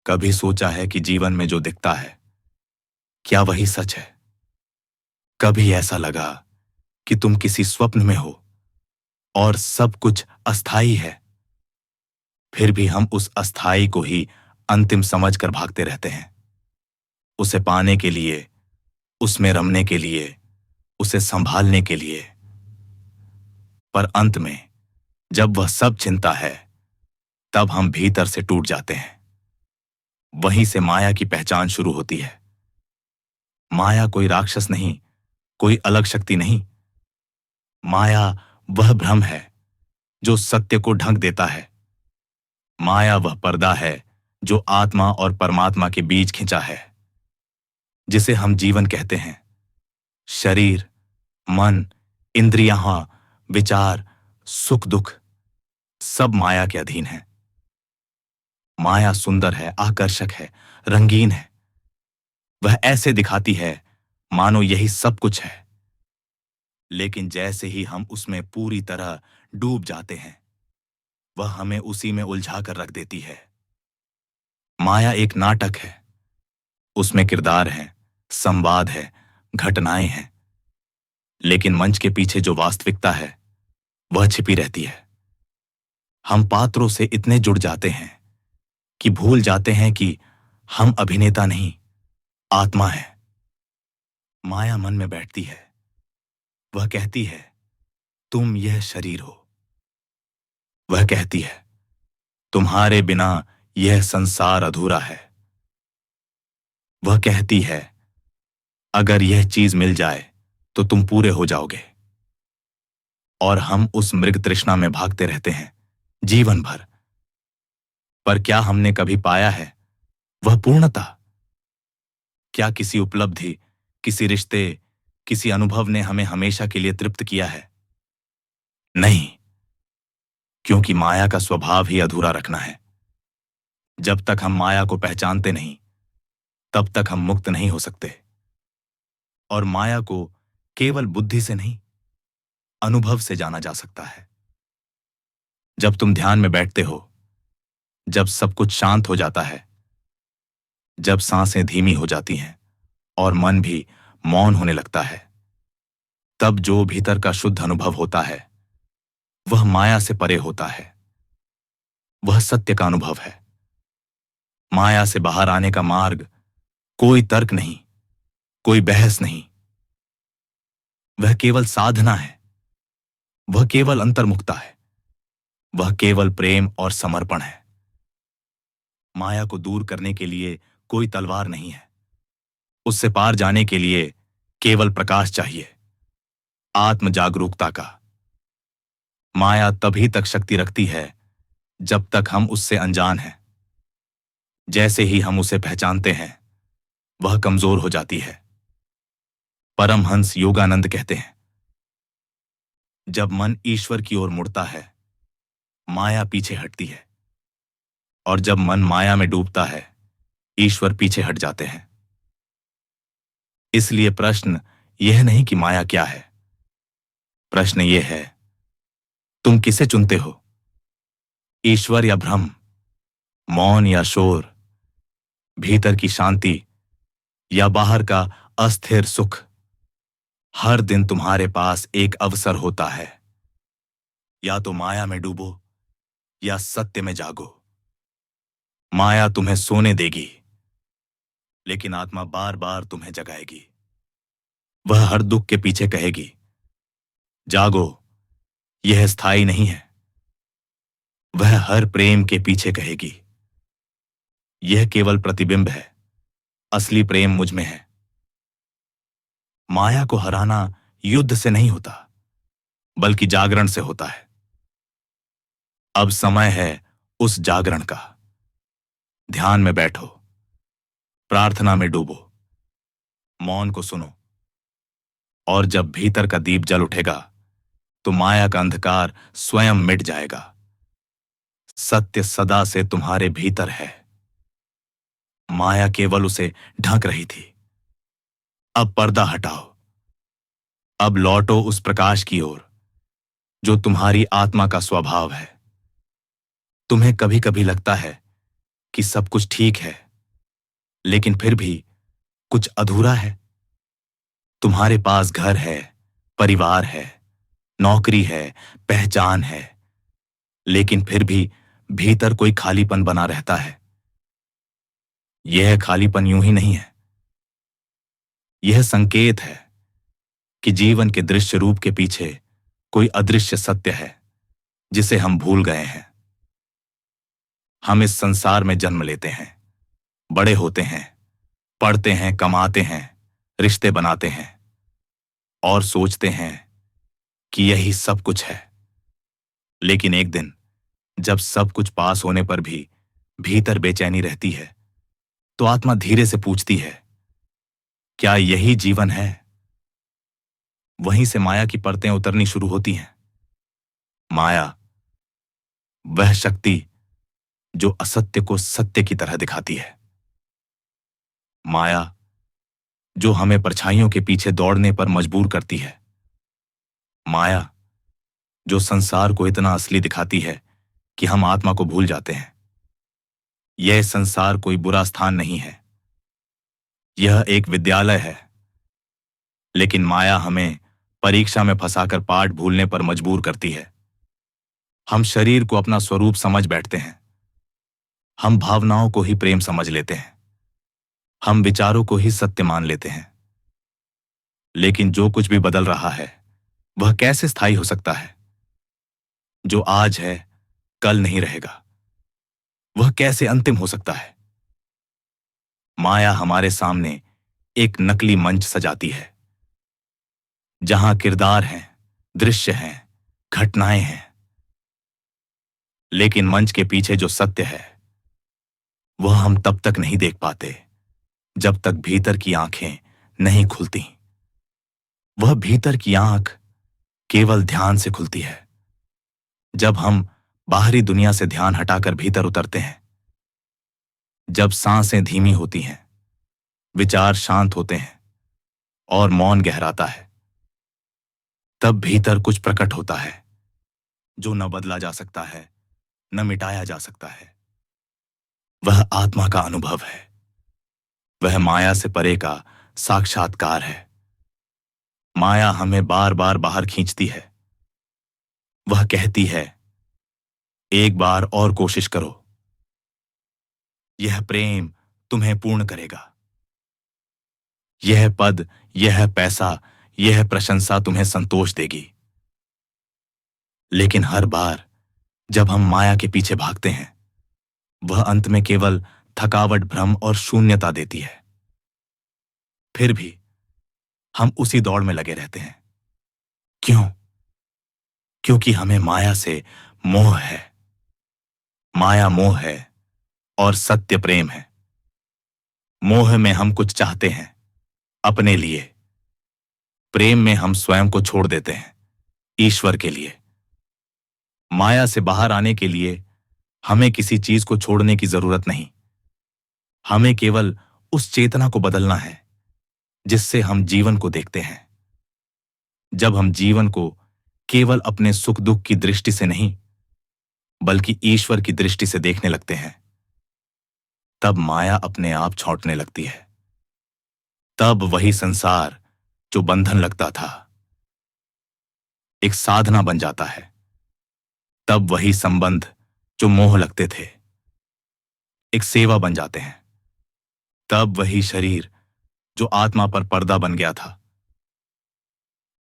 कभी सोचा है कि जीवन में जो दिखता है क्या वही सच है? कभी ऐसा लगा कि तुम किसी स्वप्न में हो और सब कुछ अस्थाई है, फिर भी हम उस अस्थाई को ही अंतिम समझकर भागते रहते हैं। उसे पाने के लिए, उसमें रमने के लिए, उसे संभालने के लिए। पर अंत में जब वह सब छिनता है, तब हम भीतर से टूट जाते हैं। वहीं से माया की पहचान शुरू होती है। माया कोई राक्षस नहीं, कोई अलग शक्ति नहीं। माया वह भ्रम है जो सत्य को ढक देता है। माया वह पर्दा है जो आत्मा और परमात्मा के बीच खिंचा है, जिसे हम जीवन कहते हैं। शरीर, मन, इंद्रियां, विचार, सुख दुख सब माया के अधीन है। माया सुंदर है, आकर्षक है, रंगीन है। वह ऐसे दिखाती है मानो यही सब कुछ है। लेकिन जैसे ही हम उसमें पूरी तरह डूब जाते हैं, वह हमें उसी में उलझा कर रख देती है। माया एक नाटक है। उसमें किरदार है, संवाद है, घटनाएं हैं। लेकिन मंच के पीछे जो वास्तविकता है वह छिपी रहती है। हम पात्रों से इतने जुड़ जाते हैं कि भूल जाते हैं कि हम अभिनेता नहीं, आत्मा है। माया मन में बैठती है। वह कहती है तुम यह शरीर हो। वह कहती है तुम्हारे बिना यह संसार अधूरा है। वह कहती है अगर यह चीज मिल जाए तो तुम पूरे हो जाओगे। और हम उस मृग तृष्णा में भागते रहते हैं जीवन भर। पर क्या हमने कभी पाया है वह पूर्णता? क्या किसी उपलब्धि, किसी रिश्ते, किसी अनुभव ने हमें हमेशा के लिए तृप्त किया है? नहीं, क्योंकि माया का स्वभाव ही अधूरा रखना है। जब तक हम माया को पहचानते नहीं, तब तक हम मुक्त नहीं हो सकते। और माया को केवल बुद्धि से नहीं, अनुभव से जाना जा सकता है। जब तुम ध्यान में बैठते हो, जब सब कुछ शांत हो जाता है, जब सांसें धीमी हो जाती हैं और मन भी मौन होने लगता है, तब जो भीतर का शुद्ध अनुभव होता है वह माया से परे होता है। वह सत्य का अनुभव है। माया से बाहर आने का मार्ग कोई तर्क नहीं, कोई बहस नहीं। वह केवल साधना है। वह केवल अंतर्मुखता है। वह केवल प्रेम और समर्पण है। माया को दूर करने के लिए कोई तलवार नहीं है। उससे पार जाने के लिए केवल प्रकाश चाहिए, आत्म जागरूकता का। माया तभी तक शक्ति रखती है जब तक हम उससे अनजान हैं। जैसे ही हम उसे पहचानते हैं, वह कमजोर हो जाती है। परमहंस योगानंद कहते हैं जब मन ईश्वर की ओर मुड़ता है, माया पीछे हटती है। और जब मन माया में डूबता है, ईश्वर पीछे हट जाते हैं। इसलिए प्रश्न यह नहीं कि माया क्या है। प्रश्न यह है तुम किसे चुनते हो? ईश्वर या भ्रम, मौन या शोर, भीतर की शांति या बाहर का अस्थिर सुख? हर दिन तुम्हारे पास एक अवसर होता है। या तो माया में डूबो या सत्य में जागो। माया तुम्हें सोने देगी, लेकिन आत्मा बार बार तुम्हें जगाएगी। वह हर दुख के पीछे कहेगी जागो, यह स्थायी नहीं है। वह हर प्रेम के पीछे कहेगी यह केवल प्रतिबिंब है, असली प्रेम मुझ में है। माया को हराना युद्ध से नहीं होता, बल्कि जागरण से होता है। अब समय है उस जागरण का। ध्यान में बैठो, प्रार्थना में डूबो, मौन को सुनो। और जब भीतर का दीप जल उठेगा तो माया का अंधकार स्वयं मिट जाएगा। सत्य सदा से तुम्हारे भीतर है। माया केवल उसे ढक रही थी। अब पर्दा हटाओ। अब लौटो उस प्रकाश की ओर जो तुम्हारी आत्मा का स्वभाव है। तुम्हें कभी कभी लगता है कि सब कुछ ठीक है, लेकिन फिर भी कुछ अधूरा है। तुम्हारे पास घर है, परिवार है, नौकरी है, पहचान है, लेकिन फिर भी भीतर कोई खालीपन बना रहता है। यह खालीपन यूं ही नहीं है। यह संकेत है कि जीवन के दृश्य रूप के पीछे कोई अदृश्य सत्य है जिसे हम भूल गए हैं। हम इस संसार में जन्म लेते हैं, बड़े होते हैं, पढ़ते हैं, कमाते हैं, रिश्ते बनाते हैं और सोचते हैं कि यही सब कुछ है। लेकिन एक दिन जब सब कुछ पास होने पर भी भीतर बेचैनी रहती है, तो आत्मा धीरे से पूछती है, क्या यही जीवन है? वहीं से माया की परतें उतरनी शुरू होती हैं। माया, वह शक्ति जो असत्य को सत्य की तरह दिखाती है। माया, जो हमें परछाइयों के पीछे दौड़ने पर मजबूर करती है। माया, जो संसार को इतना असली दिखाती है कि हम आत्मा को भूल जाते हैं। यह संसार कोई बुरा स्थान नहीं है, यह एक विद्यालय है। लेकिन माया हमें परीक्षा में फंसाकर पाठ भूलने पर मजबूर करती है। हम शरीर को अपना स्वरूप समझ बैठते हैं, हम भावनाओं को ही प्रेम समझ लेते हैं, हम विचारों को ही सत्य मान लेते हैं। लेकिन जो कुछ भी बदल रहा है वह कैसे स्थायी हो सकता है? जो आज है कल नहीं रहेगा, वह कैसे अंतिम हो सकता है? माया हमारे सामने एक नकली मंच सजाती है, जहां किरदार हैं, दृश्य हैं, घटनाएं हैं। लेकिन मंच के पीछे जो सत्य है वह हम तब तक नहीं देख पाते जब तक भीतर की आंखें नहीं खुलती। वह भीतर की आंख केवल ध्यान से खुलती है, जब हम बाहरी दुनिया से ध्यान हटाकर भीतर उतरते हैं। जब सांसें धीमी होती हैं, विचार शांत होते हैं और मौन गहराता है, तब भीतर कुछ प्रकट होता है जो न बदला जा सकता है, न मिटाया जा सकता है। वह आत्मा का अनुभव है, वह माया से परे का साक्षात्कार है। माया हमें बार बार बाहर खींचती है। वह कहती है, एक बार और कोशिश करो, यह प्रेम तुम्हें पूर्ण करेगा। यह पद, यह पैसा, यह प्रशंसा तुम्हें संतोष देगी। लेकिन हर बार जब हम माया के पीछे भागते हैं, वह अंत में केवल थकावट, भ्रम और शून्यता देती है। फिर भी हम उसी दौड़ में लगे रहते हैं। क्यों? क्योंकि हमें माया से मोह है। माया मोह है और सत्य प्रेम है। मोह में हम कुछ चाहते हैं अपने लिए, प्रेम में हम स्वयं को छोड़ देते हैं ईश्वर के लिए। माया से बाहर आने के लिए हमें किसी चीज को छोड़ने की जरूरत नहीं। हमें केवल उस चेतना को बदलना है जिससे हम जीवन को देखते हैं। जब हम जीवन को केवल अपने सुख दुख की दृष्टि से नहीं, बल्कि ईश्वर की दृष्टि से देखने लगते हैं, तब माया अपने आप छौंटने लगती है। तब वही संसार जो बंधन लगता था एक साधना बन जाता है। तब वही संबंध जो मोह लगते थे एक सेवा बन जाते हैं। तब वही शरीर जो आत्मा पर पर्दा बन गया था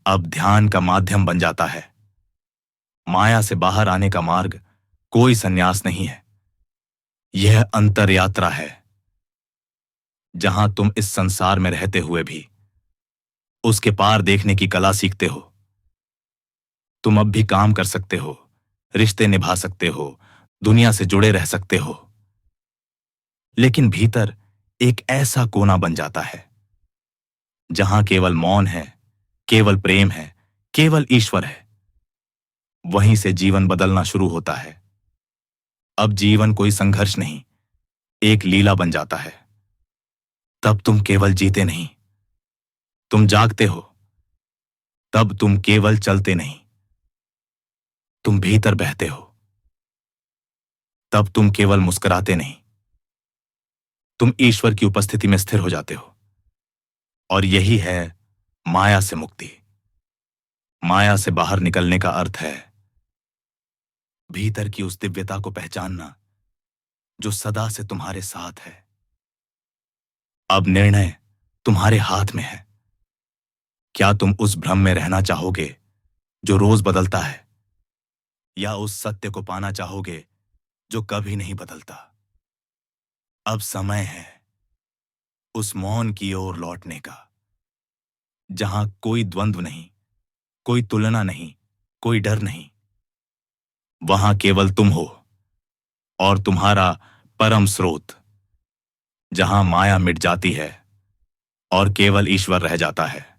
अब ध्यान का माध्यम बन जाता है। माया से बाहर आने का मार्ग कोई संन्यास नहीं है, यह अंतर यात्रा है, जहां तुम इस संसार में रहते हुए भी उसके पार देखने की कला सीखते हो। तुम अब भी काम कर सकते हो, रिश्ते निभा सकते हो, दुनिया से जुड़े रह सकते हो, लेकिन भीतर एक ऐसा कोना बन जाता है जहां केवल मौन है, केवल प्रेम है, केवल ईश्वर है। वहीं से जीवन बदलना शुरू होता है। अब जीवन कोई संघर्ष नहीं, एक लीला बन जाता है। तब तुम केवल जीते नहीं, तुम जागते हो। तब तुम केवल चलते नहीं, तुम भीतर बहते हो। तब तुम केवल मुस्कुराते नहीं, तुम ईश्वर की उपस्थिति में स्थिर हो जाते हो। और यही है माया से मुक्ति। माया से बाहर निकलने का अर्थ है भीतर की उस दिव्यता को पहचानना जो सदा से तुम्हारे साथ है। अब निर्णय तुम्हारे हाथ में है। क्या तुम उस भ्रम में रहना चाहोगे जो रोज बदलता है, या उस सत्य को पाना चाहोगे जो कभी नहीं बदलता? अब समय है उस मौन की ओर लौटने का, जहां कोई द्वंद्व नहीं, कोई तुलना नहीं, कोई डर नहीं। वहां केवल तुम हो और तुम्हारा परम स्रोत, जहां माया मिट जाती है और केवल ईश्वर रह जाता है।